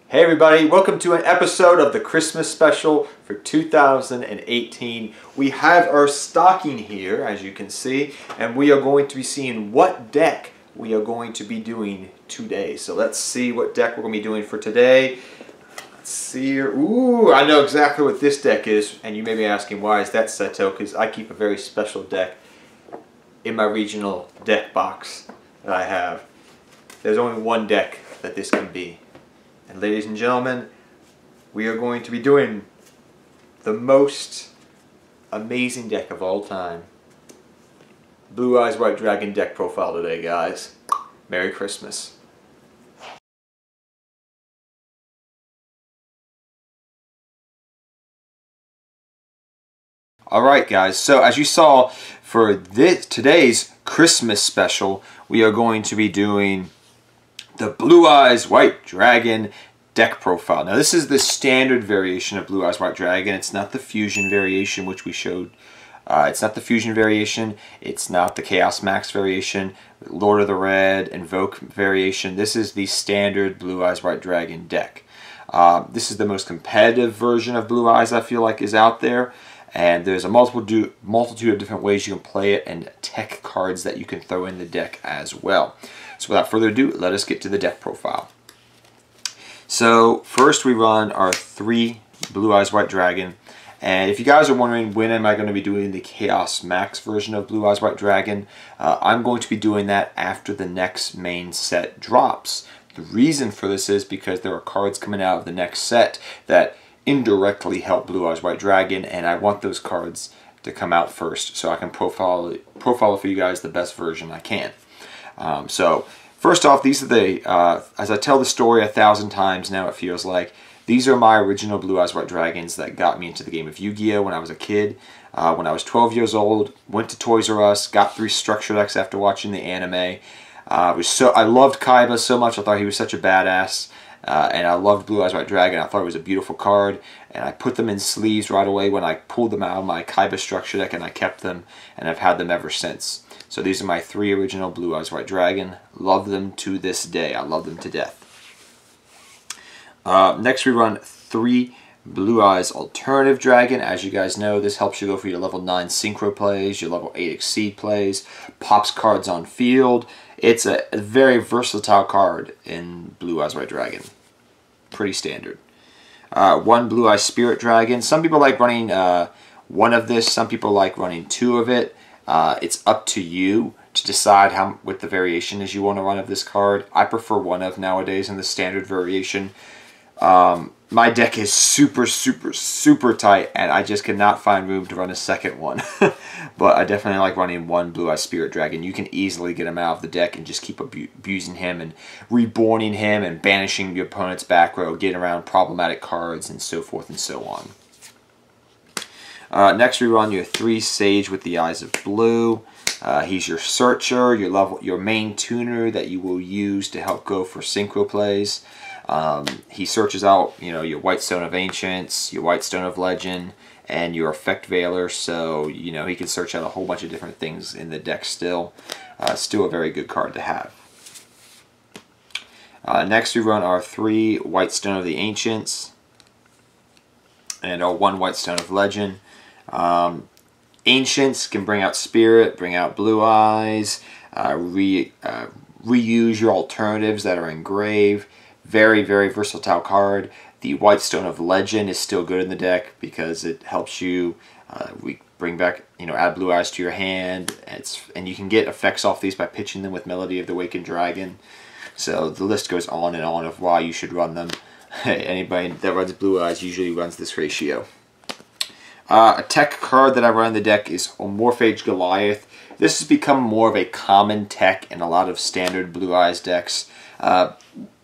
Hey everybody, welcome to an episode of the Christmas special for 2018. We have our stocking here, as you can see, and we are going to be seeing what deck we are going to be doing today. So let's see what deck we're going to be doing for today. Let's see here. Ooh, I know exactly what this deck is, and you may be asking why is that, Seto, because I keep a very special deck in my regional deck box that I have. There's only one deck that this can be. And ladies and gentlemen, we are going to be doing the most amazing deck of all time. Blue Eyes White Dragon deck profile today, guys. Merry Christmas. Alright guys, so as you saw for today's Christmas special, we are going to be doing the Blue Eyes White Dragon deck profile. Now this is the standard variation of Blue Eyes White Dragon. It's not the fusion variation which we showed. It's not the fusion variation. It's not the Chaos Max variation, Lord of the Red, Invoke variation. This is the standard Blue Eyes White Dragon deck. This is the most competitive version of Blue Eyes I feel like is out there. And there's a multitude of different ways you can play it and tech cards that you can throw in the deck as well. So without further ado, let us get to the deck profile. So first we run our 3 Blue Eyes White Dragon. And if you guys are wondering when am I going to be doing the Chaos Max version of Blue Eyes White Dragon, I'm going to be doing that after the next main set drops. The reason for this is because there are cards coming out of the next set that indirectly help Blue Eyes White Dragon, and I want those cards to come out first so I can profile for you guys the best version I can. So first off, these are the, as I tell the story 1,000 times now it feels like, these are my original Blue Eyes White Dragons that got me into the game of Yu-Gi-Oh! When I was a kid. When I was 12 years old, went to Toys R Us, got 3 structure decks after watching the anime. I loved Kaiba so much, I thought he was such a badass. And I loved Blue Eyes White Dragon. I thought it was a beautiful card, and I put them in sleeves right away when I pulled them out of my Kaiba structure deck, and I kept them, and I've had them ever since. So these are my 3 original Blue Eyes White Dragon. Love them to this day. I love them to death. Next we run 3 Blue Eyes Alternative Dragon. As you guys know, this helps you go for your level 9 Synchro plays, your level 8 Exceed plays, pops cards on field. It's a very versatile card in Blue Eyes White Dragon. Pretty standard. 1 Blue Eyes Spirit Dragon. Some people like running 1 of this. Some people like running 2 of it. It's up to you to decide what the variation is you want to run of this card. I prefer 1 of nowadays in the standard variation. My deck is super tight, and I just cannot find room to run a second one. But I definitely like running 1 Blue Eyes Spirit Dragon. You can easily get him out of the deck and just keep abusing him and reborning him and banishing your opponent's back row, getting around problematic cards, and so forth and so on. Next we run your 3 Sage with the Eyes of Blue. He's your searcher, your main tuner that you will use to help go for synchro plays. He searches out, your White Stone of Ancients, your White Stone of Legend, and your Effect Veiler, so, he can search out a whole bunch of different things in the deck still. Still a very good card to have. Next we run our 3 White Stone of the Ancients, and our 1 White Stone of Legend. Ancients can bring out Spirit, bring out Blue Eyes, reuse your alternatives that are engraved. Very very-versatile card. The White Stone of Legend is still good in the deck because it helps you bring back, add Blue Eyes to your hand. And you can get effects off these by pitching them with Melody of the Awakened Dragon. So the list goes on and on of why you should run them. Anybody that runs Blue Eyes usually runs this ratio. A tech card that I run in the deck is Morphage Goliath. This has become more of a common tech in a lot of standard Blue Eyes decks.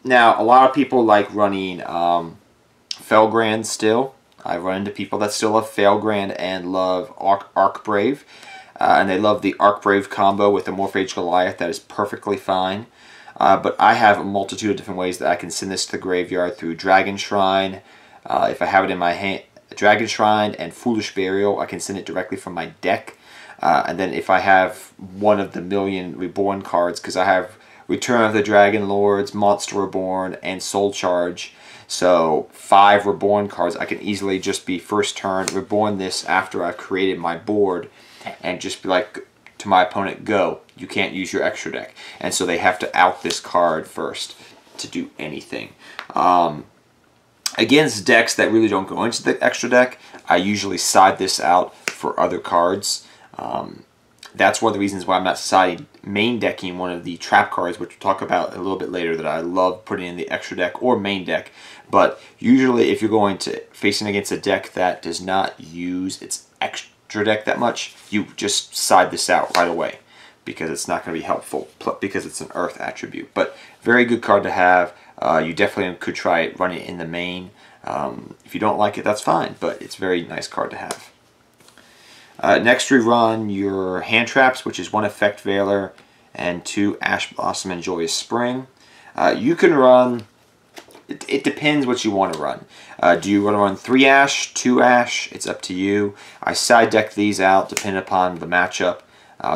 Now, a lot of people like running Felgrand still. I run into people that still love Felgrand and love Arc Brave. And they love the Arc Brave combo with the Morphage Goliath. That is perfectly fine. But I have a multitude of different ways that I can send this to the graveyard through Dragon Shrine. If I have it in my hand, Dragon Shrine and Foolish Burial, I can send it directly from my deck. And then if I have one of the million Reborn cards, because I have Return of the Dragon Lords, Monster Reborn, and Soul Charge. So 5 Reborn cards. I can easily just be first turn, Reborn this after I've created my board, and just be like to my opponent, go. You can't use your extra deck. And so they have to out this card first to do anything. Against decks that really don't go into the extra deck, I usually side this out for other cards. That's one of the reasons why I'm not main decking one of the trap cards, which we'll talk about a little bit later, that I love putting in the extra deck or main deck. But usually if you're going to facing against a deck that does not use its extra deck that much, you just side this out right away, because it's not going to be helpful, because it's an earth attribute. But very good card to have. You definitely could try it, run it in the main. If you don't like it, that's fine, but it's a very nice card to have. Next we run your hand traps, which is 1 Effect Veiler and 2 Ash Blossom and Joyous Spring. You can run, it depends what you want to run. Do you want to run 3 Ash, 2 Ash? It's up to you. I side deck these out depending upon the matchup.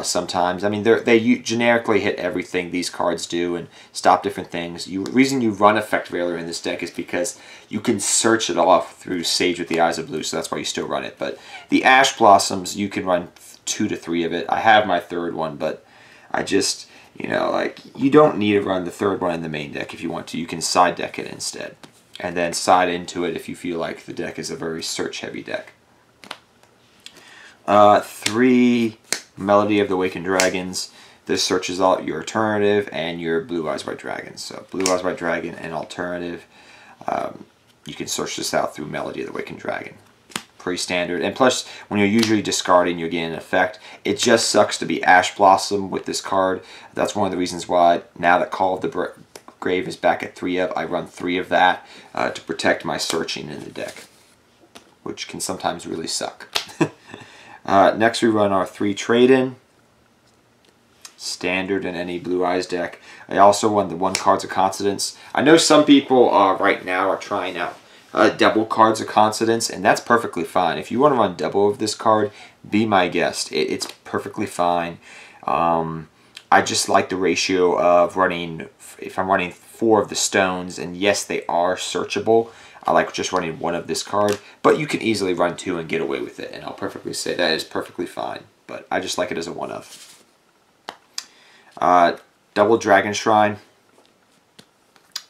Sometimes, I mean, they generically hit everything these cards do and stop different things. The reason you run Effect Veiler in this deck is because you can search it off through Sage with the Eyes of Blue, so that's why you still run it. But the Ash Blossoms, you can run 2 to 3 of it. I have my 3rd one, but I just, you know, like, you don't need to run the 3rd one in the main deck if you want to. You can side deck it instead, and then side into it if you feel like the deck is a very search-heavy deck. 3 Melody of the Awakened Dragons. This searches out your alternative and your Blue Eyes White Dragons. So Blue Eyes White Dragon and alternative. You can search this out through Melody of the Awakened Dragon. Pretty standard. And plus, when you're usually discarding, you're getting an effect. It just sucks to be Ash Blossom with this card. That's one of the reasons why, now that Call of the Grave is back at 3 of, I run 3 of that to protect my searching in the deck, which can sometimes really suck. Next we run our 3 Trade-In. Standard in any Blue Eyes deck. I also run the 1 Cards of Coincidence. I know some people right now are trying out double Cards of Coincidence, and that's perfectly fine. If you want to run double of this card, be my guest. It's perfectly fine. I just like the ratio of running, if I'm running 4 of the stones, and yes, they are searchable, I like just running 1 of this card, but you can easily run 2 and get away with it, and I'll perfectly say that is perfectly fine, but I just like it as a 1 of. Double Dragon Shrine,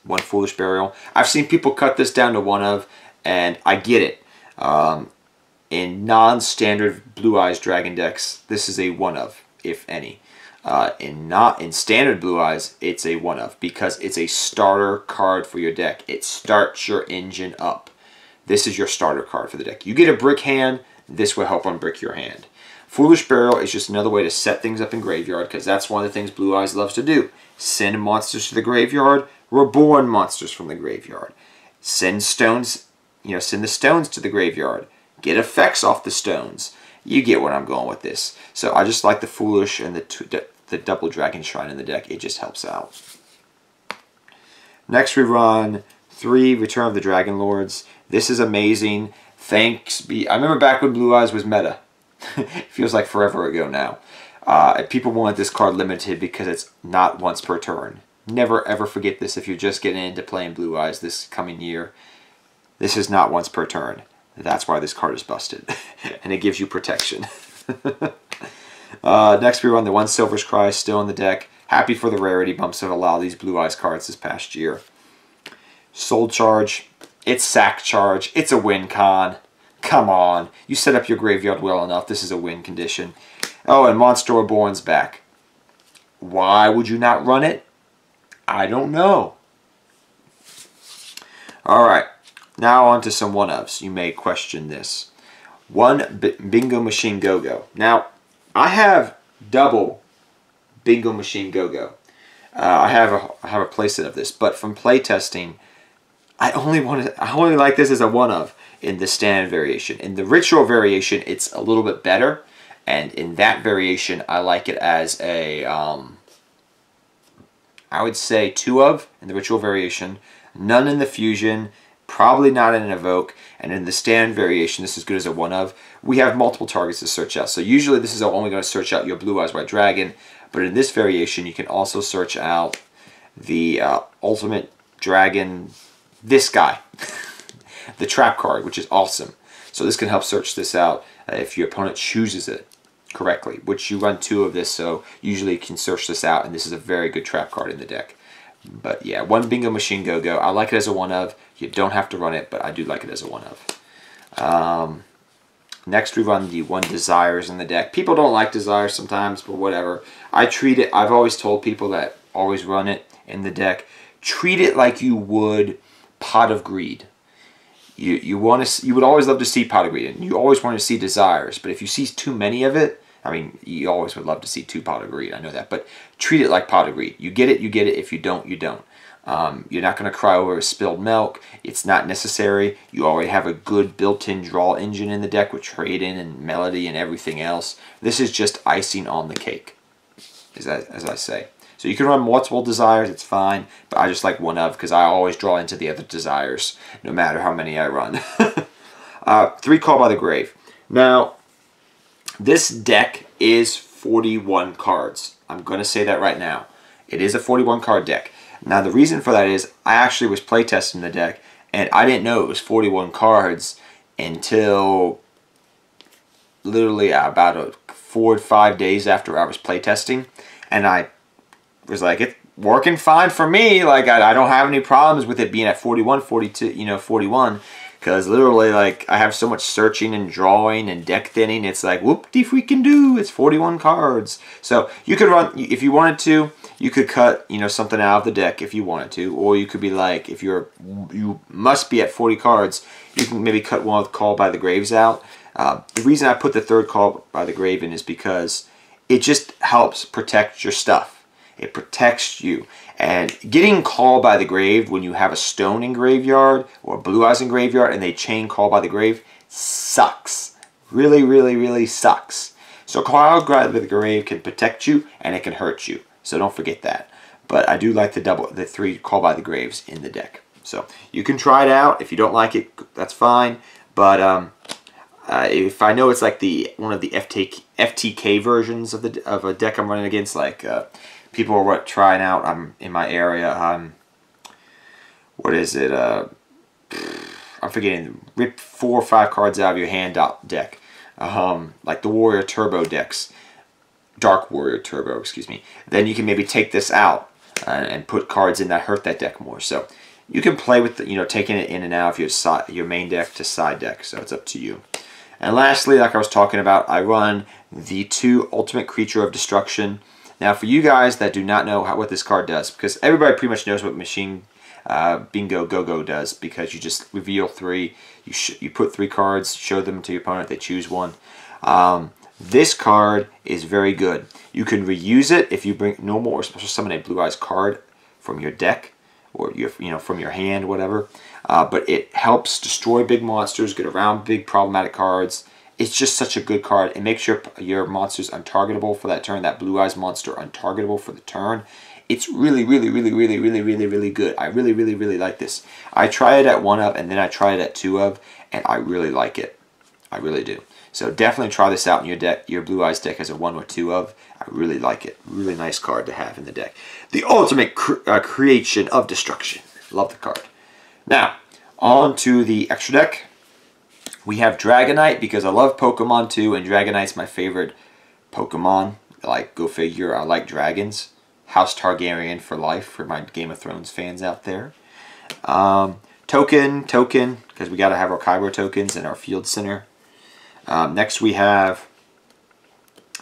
1 Foolish Burial. I've seen people cut this down to 1 of, and I get it. In non-standard Blue Eyes Dragon decks, this is a 1 of, if any. In standard Blue Eyes, it's a 1 of, because it's a starter card for your deck. It starts your engine up. This is your starter card for the deck. You get a brick hand, this will help unbrick your hand. Foolish Burial is just another way to set things up in graveyard, because that's one of the things Blue Eyes loves to do. Send monsters to the graveyard, reborn monsters from the graveyard. Send stones, send the stones to the graveyard. Get effects off the stones. You get where I'm going with this. So I just like the Foolish and the double Dragon Shrine in the deck. It just helps out. Next we run 3 Return of the Dragon Lords. This is amazing. I remember back when Blue Eyes was meta. It feels like forever ago now. People wanted this card limited because it's not once per turn. Never ever forget this if you're just getting into playing Blue Eyes this coming year. This is not once per turn. That's why this card is busted. And it gives you protection. Next we run the 1 Silver's Cry, still in the deck. Happy for the rarity bumps of a lot of these Blue Eyes cards this past year. Soul Charge. It's Sack Charge. It's a win con. Come on. You set up your graveyard well enough. This is a win condition. Oh, and Monster Reborn's back. Why would you not run it? I don't know. Alright. Now on to some 1-ofs. You may question this. 1 Bingo Machine Go-Go. Now, I have double Bingo Machine Go-Go. I have a playset of this, but from playtesting, I only like this as a 1-of in the standard variation. In the ritual variation, it's a little bit better, and in that variation, I like it as a I would say 2-of in the ritual variation, none in the fusion, probably not in an evoke, and in the standard variation, this is good as a 1-of. We have multiple targets to search out, so usually this is only going to search out your Blue Eyes White Dragon, but in this variation, you can also search out the Ultimate Dragon, this guy, the trap card, which is awesome. So this can help search this out if your opponent chooses it correctly, which you run 2 of this, so usually you can search this out, and this is a very good trap card in the deck. But yeah, 1 Bingo Machine Go-Go. I like it as a 1-of. You don't have to run it, but I do like it as a 1-of. Next we run the 1 Desires in the deck. People don't like Desires sometimes, but whatever. I treat it, I've always told people that always run it in the deck. Treat it like you would Pot of Greed. You would always love to see Pot of Greed, and you always want to see Desires, but if you see too many of it, I mean, you always would love to see 2 Pot of Greed, I know that, but treat it like Pot of Greed. You get it, you get it. If you don't, you don't. You're not going to cry over spilled milk. It's not necessary. You already have a good built-in draw engine in the deck with trade-in and melody and everything else. This is just icing on the cake, as I say. So you can run multiple Desires, it's fine, but I just like 1-of because I always draw into the other Desires, no matter how many I run. 3 Call by the Grave. Now, this deck is 41 cards. I'm going to say that right now. It is a 41 card deck. Now the reason for that is I actually was playtesting the deck and I didn't know it was 41 cards until literally about 4 or 5 days after I was playtesting, and I was like, it's working fine for me. Like I don't have any problems with it being at 41, 42, 41. Because literally, like, I have so much searching and drawing and deck thinning. It's like, whoop-de-freaking-do. It's 41 cards. So you could run, if you wanted to, you could cut, something out of the deck if you wanted to. Or you could be like, if you must be at 40 cards, you can maybe cut one with Call by the Graves out. The reason I put the 3rd Call by the Grave in is because it just helps protect your stuff. It protects you. And getting Call by the Grave when you have a stone in graveyard or blue eyes in graveyard and they chain Call by the Grave sucks. Really, really, really sucks. So Call by the Grave can protect you and it can hurt you. So don't forget that. But I do like the 3 Call by the Graves in the deck. So you can try it out. If you don't like it, that's fine. But if I know it's like one of the FTK versions of a deck I'm running against, like people are trying out. I'm in my area. What is it? I'm forgetting. Rip 4 or 5 cards out of your hand deck, like the Warrior Turbo decks, Dark Warrior Turbo, excuse me. Then you can maybe take this out and put cards in that hurt that deck more. So you can play with taking it in and out of your main deck to side deck. So it's up to you. And lastly, like I was talking about, I run the 2 Ultimate Creature of Destruction. Now, for you guys that do not know what this card does, because everybody pretty much knows what Machine Bingo Go-Go does, because you just reveal 3, you put 3 cards, show them to your opponent, they choose 1. This card is very good. You can reuse it if you bring normal or special summon a Blue Eyes card from your deck, or from your hand, whatever. But it helps destroy big monsters, get around big problematic cards. It's just such a good card. It makes your monsters untargetable for that turn. That Blue Eyes monster untargetable for the turn. It's really, really, really, really, really, really, really good. I really, really, really like this. I try it at 1-of, and then I try it at 2-of, and I really like it. I really do. So definitely try this out in your deck, your Blue Eyes deck as a 1 or 2-of. I really like it. Really nice card to have in the deck. The Ultimate Creation of Destruction. Love the card. Now, on to the extra deck. We have Dragonite, because I love Pokemon too, and Dragonite's my favorite Pokemon. Like, go figure, I like dragons. House Targaryen for life, for my Game of Thrones fans out there. Token, because we got to have our Kyber tokens in our Field Center. Next we have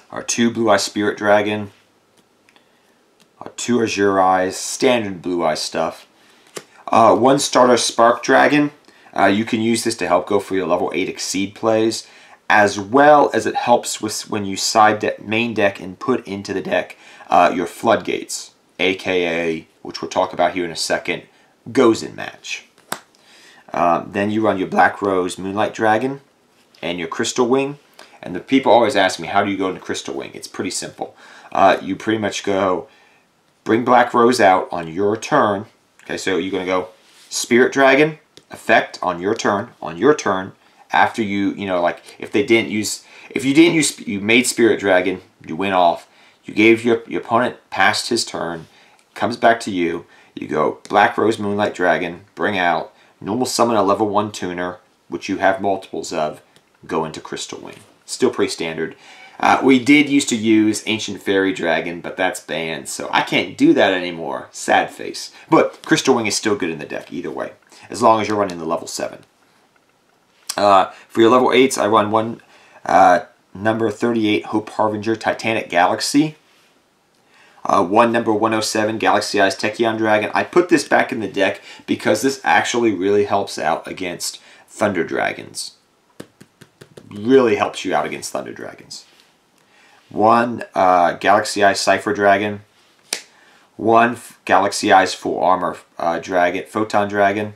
our 2 Blue Eye Spirit Dragon, our 2 Azure Eyes, standard Blue Eye stuff. 1 Starter Spark Dragon. You can use this to help go for your level 8 Exceed plays, as well as it helps with when you main deck and put into the deck your Floodgates, aka, which we'll talk about here in a second, goes in match. Then you run your Black Rose Moonlight Dragon and your Crystal Wing. And the people always ask me, how do you go into Crystal Wing? It's pretty simple. You pretty much go, bring Black Rose out on your turn. Okay, so you're going to go Spirit Dragon, effect on your turn, after like if you didn't use, you made Spirit Dragon, you went off, you gave your opponent past his turn, comes back to you. You go Black Rose Moonlight Dragon, bring out, normal summon a level 1 tuner, which you have multiples of, go into Crystal Wing. Still pretty standard. We did used to use Ancient Fairy Dragon, but that's banned, so I can't do that anymore. Sad face. But Crystal Wing is still good in the deck, either way, as long as you're running the level 7. For your level 8s, I run one number 38 Hope Harbinger Titanic Galaxy. One number 107 Galaxy Eyes Tachyon Dragon. I put this back in the deck because this actually really helps out against Thunder Dragons. Really helps you out against Thunder Dragons. One Galaxy Eyes Cypher Dragon. One Galaxy Eyes Full Armor Dragon, Photon Dragon.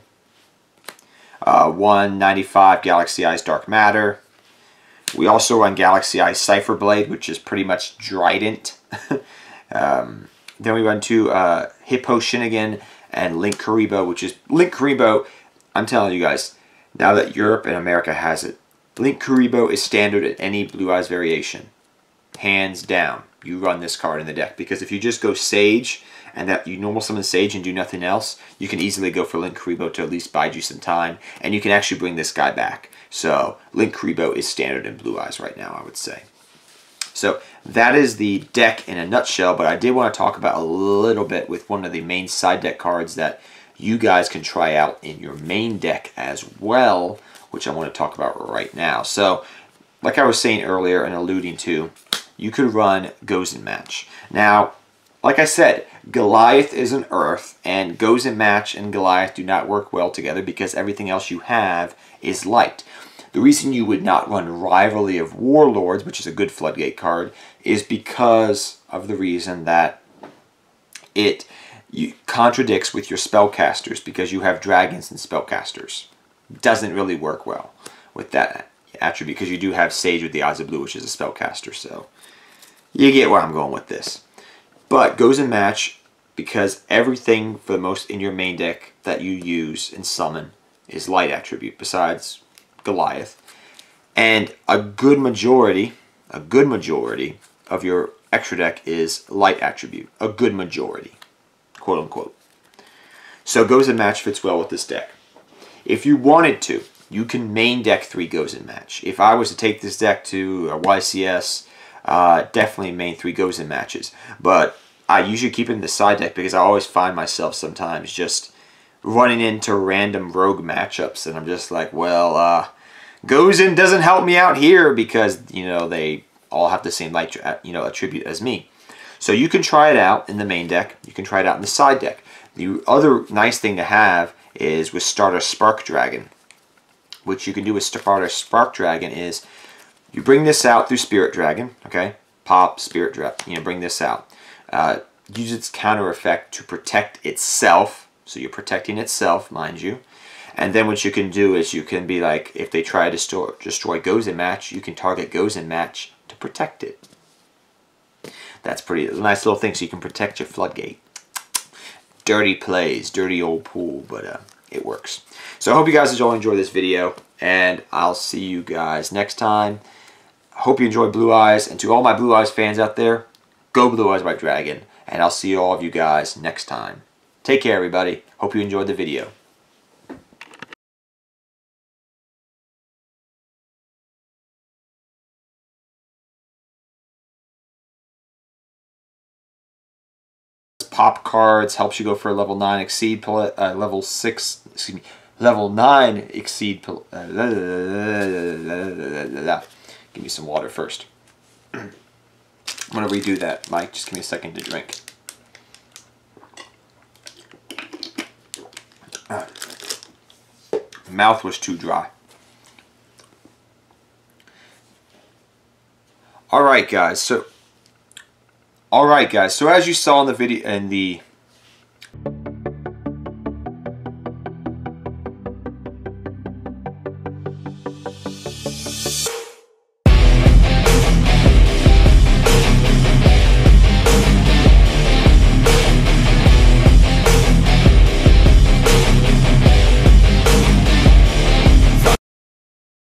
195 Galaxy Eyes Dark Matter. We also run Galaxy Eyes Cypher Blade, which is pretty much Trident. Then we run 2 Hippo Shinigami and Link Kuribo, which is Link Kuribo. I'm telling you guys, now that Europe and America has it, Link Kuribo is standard at any Blue Eyes variation. Hands down, you run this card in the deck, because if you just go Sage and that you normal summon Sage and do nothing else, you can easily go for Link Kuribo to at least bide you some time, and you can actually bring this guy back. So Link Kuribo is standard in Blue Eyes right now, I would say. So that is the deck in a nutshell, but I did want to talk about a little bit with one of the main side deck cards that you guys can try out in your main deck as well, which I want to talk about right now. So, like I was saying earlier and alluding to, you could run Goes and Match. Now, like I said, Goliath is an Earth, and Goes and Match and Goliath do not work well together because everything else you have is light. The reason you would not run Rivalry of Warlords, which is a good Floodgate card, is because of the reason that it contradicts with your spellcasters, because you have dragons and spellcasters. Doesn't really work well with that attribute, because you do have Sage with the Eyes of Blue, which is a spellcaster, so you get where I'm going with this. But Goes and Match, because everything for the most in your main deck that you use and summon is light attribute, besides Goliath. And a good majority of your extra deck is light attribute. A good majority, quote unquote. So Goes and Match fits well with this deck. If you wanted to, you can main deck 3 Goes and Match. If I was to take this deck to a YCS, definitely main 3 Goes and Matches. But I usually keep it in the side deck because I always find myself sometimes just running into random rogue matchups, and I'm just like, well, Goes in doesn't help me out here because, you know, they all have the same light, attribute as me. So you can try it out in the main deck. You can try it out in the side deck. The other nice thing to have is with Starter Spark Dragon. What you can do with Starter Spark Dragon is you bring this out through Spirit Dragon, okay? Pop, Spirit Dragon, bring this out. Use its counter effect to protect itself. So you're protecting itself, mind you. And then what you can do is you can be like, if they try to destroy Goes and Match, you can target Goes and Match to protect it. That's pretty nice little thing, so you can protect your Floodgate. Dirty plays, dirty old pool, but it works. So I hope you guys all enjoy this video, and I'll see you guys next time. Hope you enjoy Blue Eyes, and to all my Blue Eyes fans out there, go Blue Eyes White Dragon, and I'll see all of you guys next time. Take care, everybody. Hope you enjoyed the video. Pop cards helps you go for a level 9 exceed level 6, excuse me, level 9 exceed. Give me some water first. I'm gonna redo that, Mike. Just give me a second to drink. Mouth was too dry. Alright guys, so as you saw in the video, in the